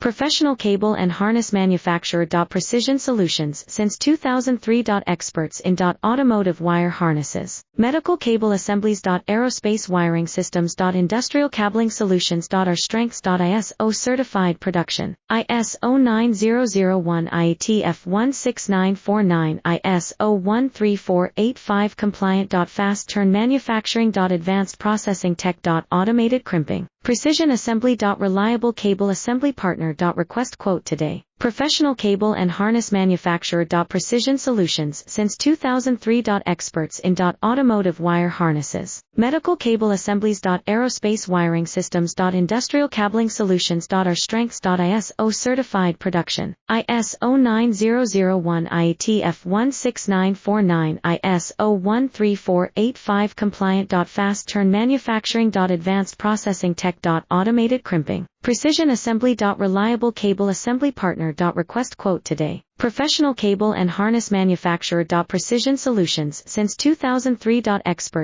Professional cable and harness manufacturer. Precision Solutions since 2003. Experts in automotive wire harnesses, medical cable assemblies. Aerospace wiring systems. Industrial cabling solutions. Our strengths. ISO certified production, ISO 9001 IATF 16949, ISO 13485 compliant. Fast turn manufacturing. Advanced processing tech. Automated crimping, precision assembly. Reliable cable assembly partner. Request quote today. Professional cable and harness manufacturer. Precision Solutions since 2003. Experts in automotive wire harnesses, medical cable assemblies. Aerospace wiring systems. Industrial cabling solutions. Our strengths. ISO certified production, ISO 9001 IATF 16949, ISO 13485 compliant. Fast turn manufacturing. Advanced processing tech. Automated crimping, precision assembly. Reliable cable assembly partner. Request quote today. Professional cable and harness manufacturer. Precision Solutions since 2003. Experts